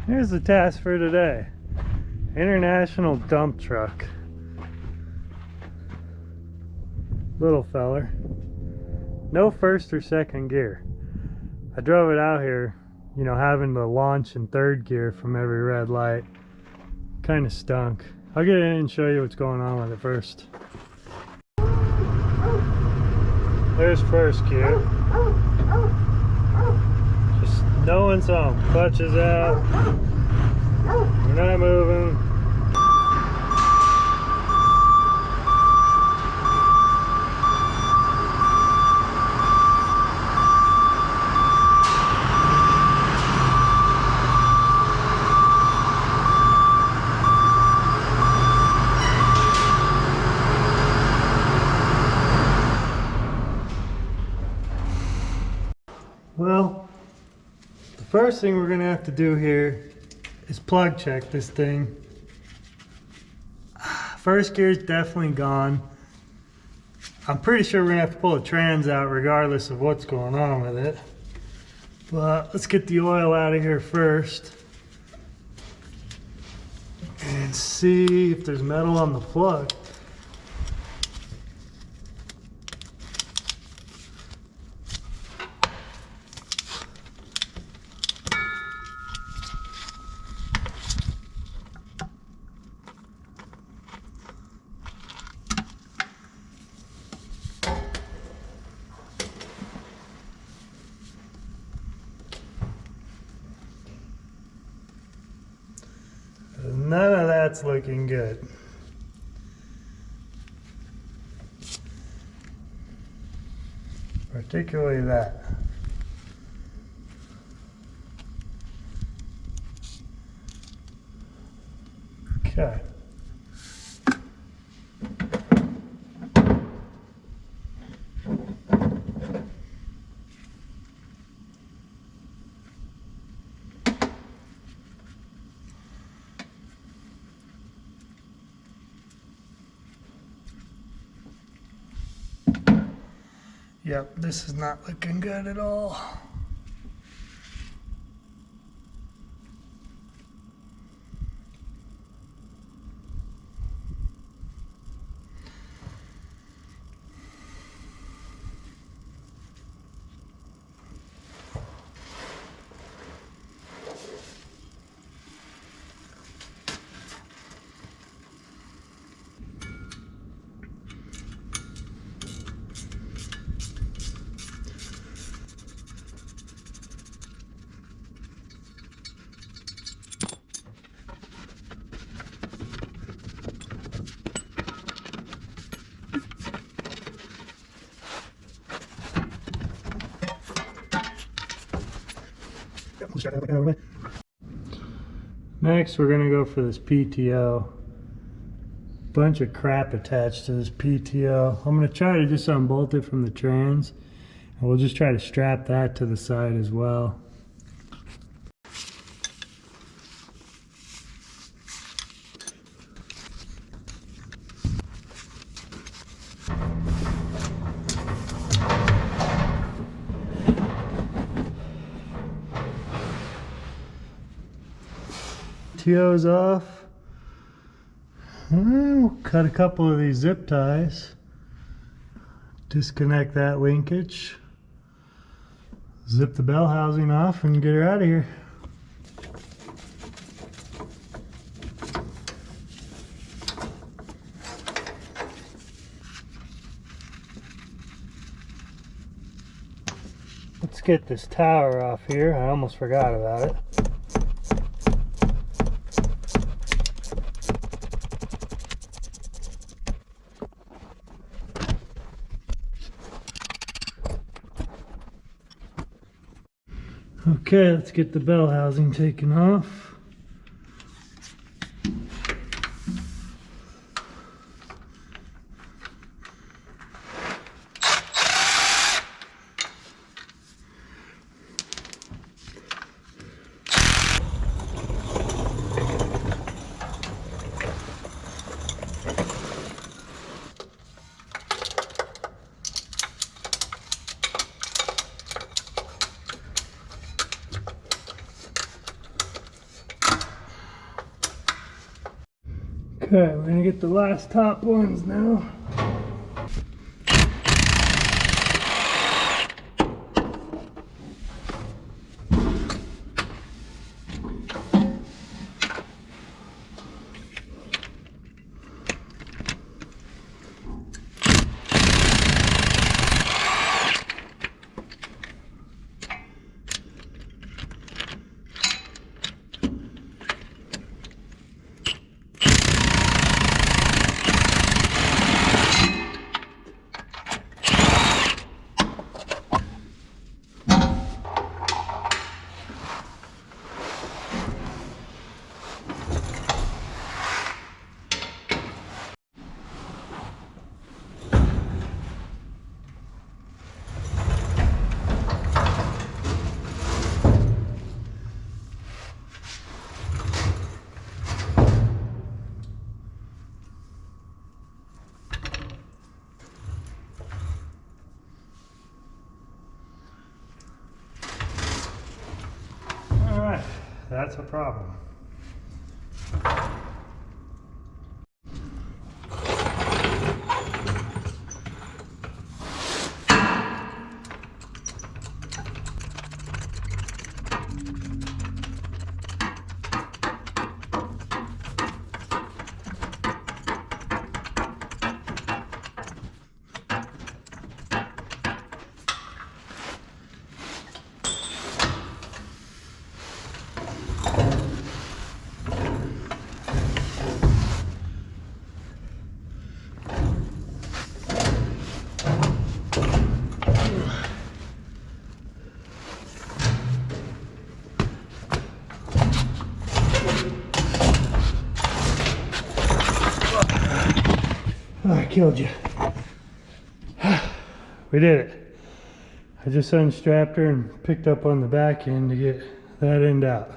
Here's the task for today. International dump truck. Little feller. No first or second gear. I drove it out here, you know, having to launch in third gear from every red light. Kind of stunk. I'll get in and show you what's going on with it first. There's first gear. Just no one's home. Clutch is out. We're not moving. Well, the first thing we're going to have to do here is plug check this thing. First gear is definitely gone. I'm pretty sure we're going to have to pull the trans out regardless of what's going on with it. But let's get the oil out of here first and see if there's metal on the plug. None of that's looking good. Particularly that. Okay. Yep, this is not looking good at all. Next, we're going to go for this PTO. Bunch of crap attached to this PTO. I'm going to try to just unbolt it from the trans, and we'll just try to strap that to the side as well. PTO's off. We'll cut a couple of these zip ties. Disconnect that linkage. Zip the bell housing off and get her out of here. Let's get this tower off here. I almost forgot about it. Okay, let's get the bell housing taken off. Okay, we're gonna get the last top ones now. That's a problem. Oh, I killed you. We did it. I just unstrapped her and picked up on the back end to get that end out.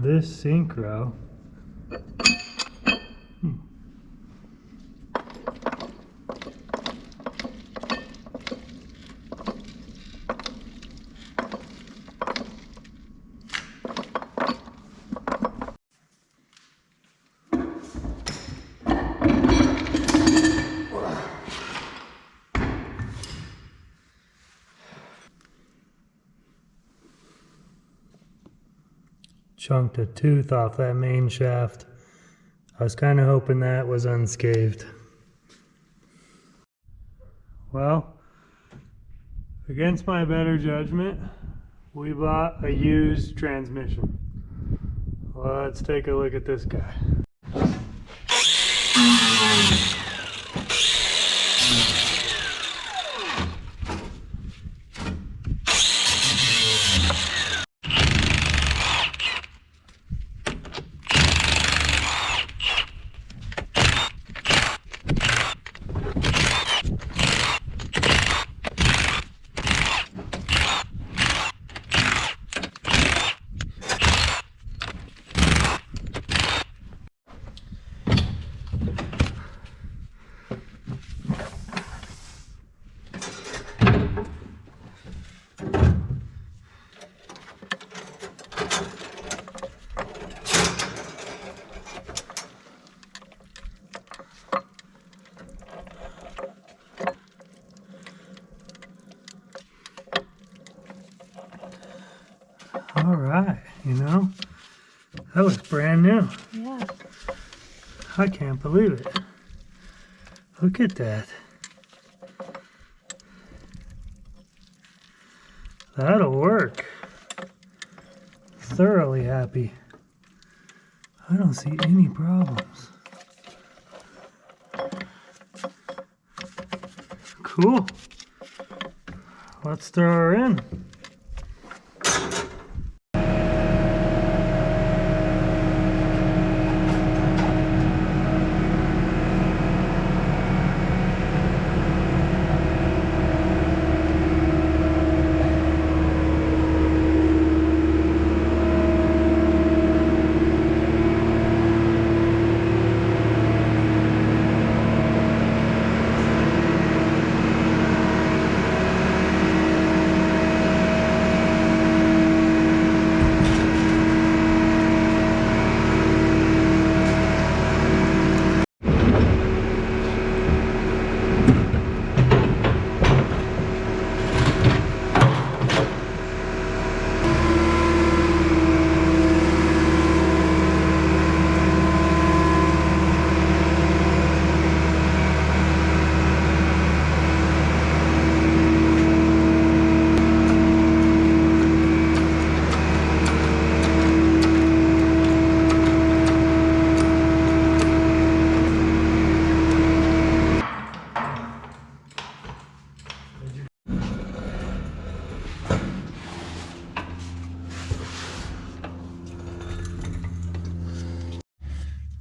This synchro chunked a tooth off that main shaft. I was kind of hoping that was unscathed. Well, against my better judgment, we bought a used transmission. Let's take a look at this guy. All right, you know, that was brand new. Yeah. I can't believe it. Look at that. That'll work. thoroughly happy. I don't see any problems. Cool. Let's throw her in.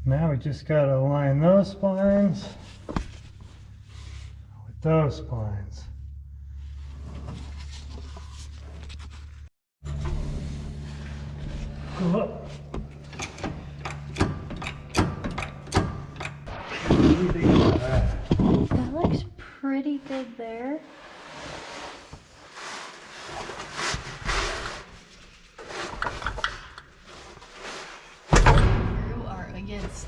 Now we just got to align those splines with those splines. Go up. What do you think about that? That looks pretty good there. You are against.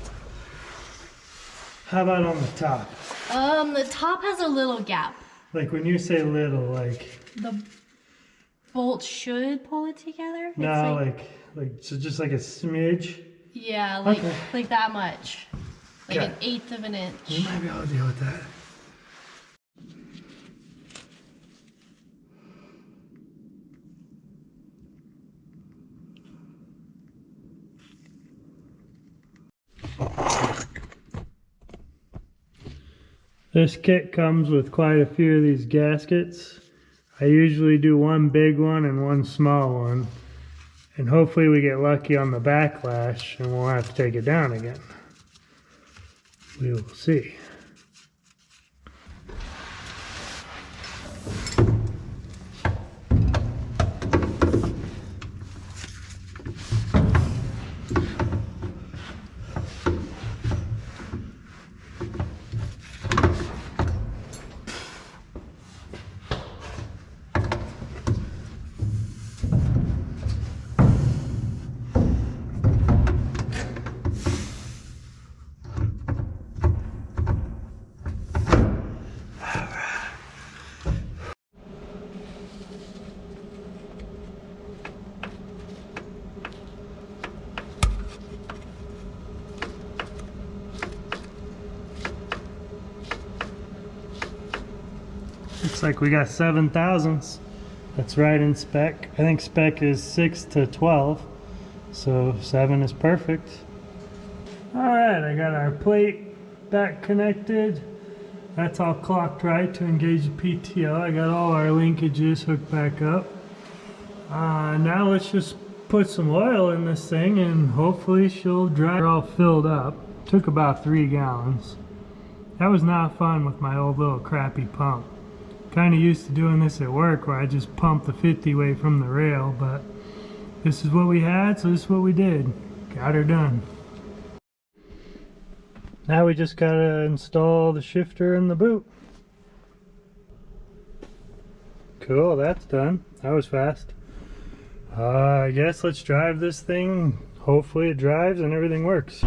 How about on the top? The top has a little gap. Like when you say little, like The bolt should pull it together. no, It's like so just like a smidge. yeah, like Okay. like that much, like Okay. an eighth of an inch. We might be able to deal with that. This kit comes with quite a few of these gaskets. I usually do one big one and one small one. And hopefully we get lucky on the backlash and we'll have to take it down again. We will see. Looks like we got 7 thousandths. That's right in spec. I think spec is 6 to 12, so 7 is perfect. Alright, I got our plate back connected. That's all clocked right to engage the PTO. I got all our linkages hooked back up. Now let's just put some oil in this thing and hopefully she'll dry. They're all filled up. Took about 3 gallons. That was not fun with my old little crappy pump. Kind of used to doing this at work where I just pumped the 50 weight from the rail, but this is what we had, so this is what we did. Got her done. Now we just gotta install the shifter and the boot. Cool, that's done. That was fast. I guess let's drive this thing. Hopefully it drives and everything works.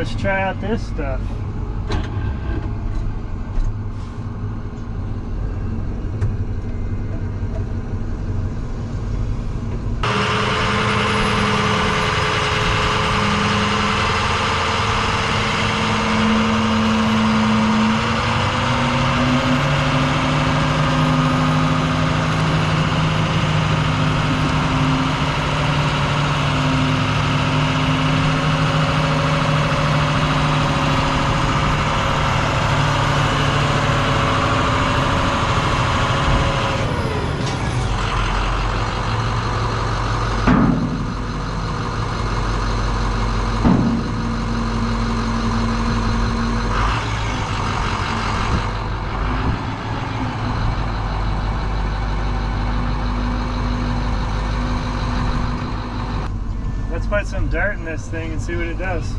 let's try out this stuff. Let's put some dirt in this thing and see what it does.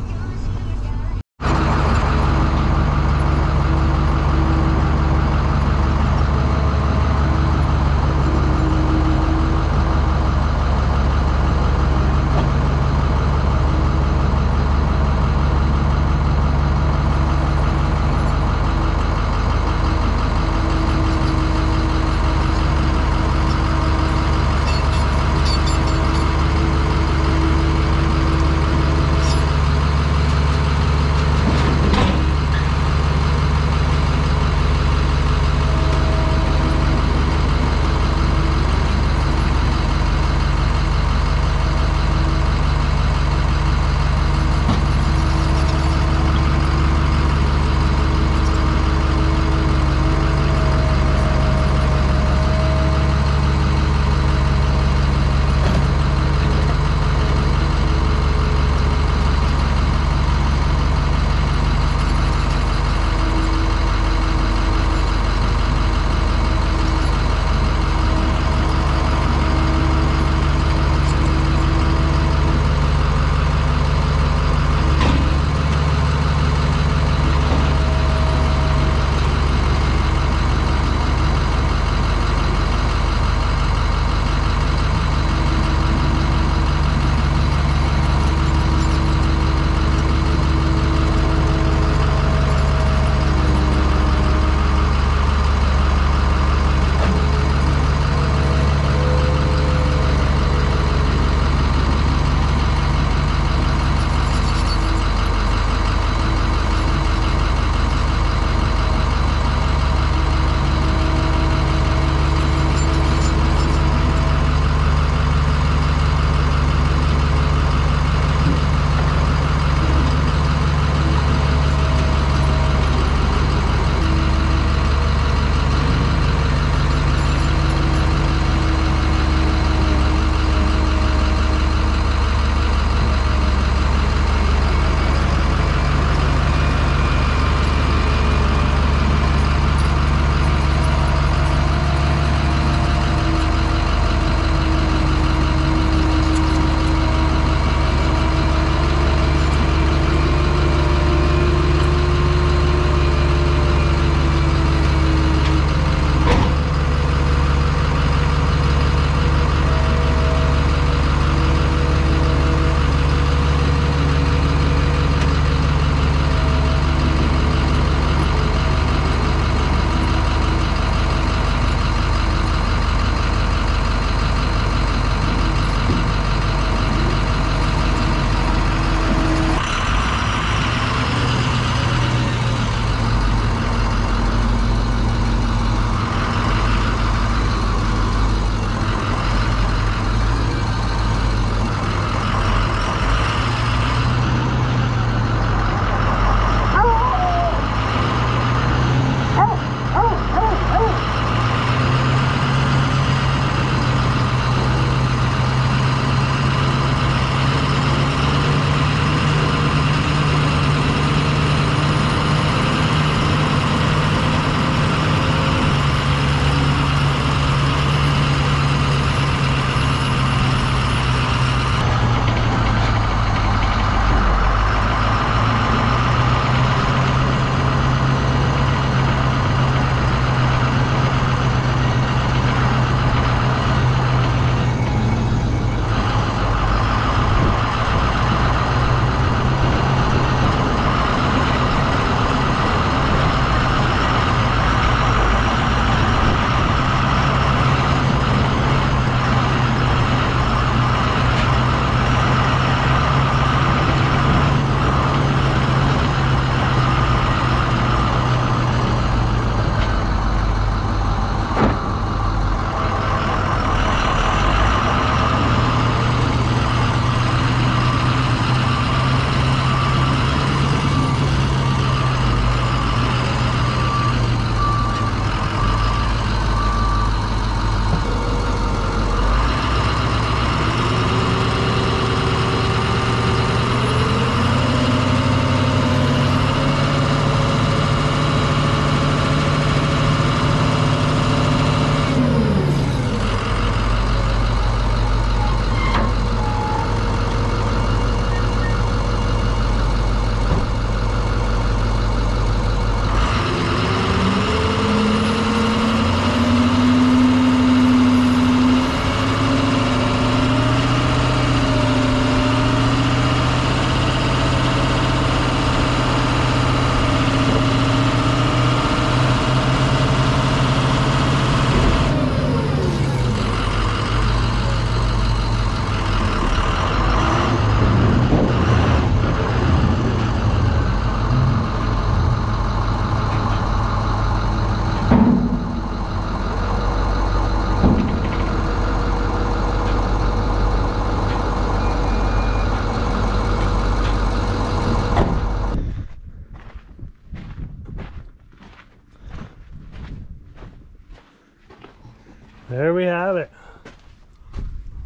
There we have it.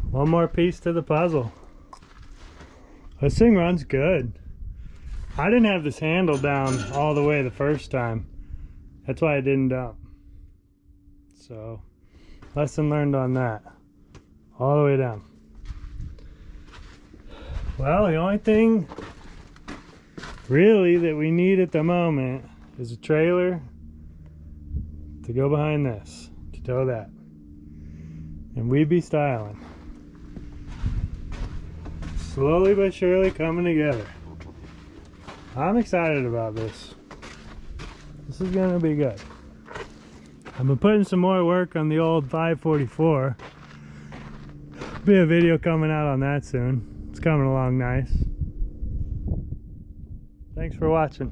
One more piece to the puzzle. This thing runs good. I didn't have this handle down all the way the first time. That's why I didn't dump. So, lesson learned on that. All the way down. Well, the only thing really that we need at the moment is a trailer to go behind this, to tow that. And we be styling. Slowly but surely coming together. I'm excited about this. This is gonna be good. I've been putting some more work on the old 544. Be a video coming out on that soon. It's coming along nice. Thanks for watching.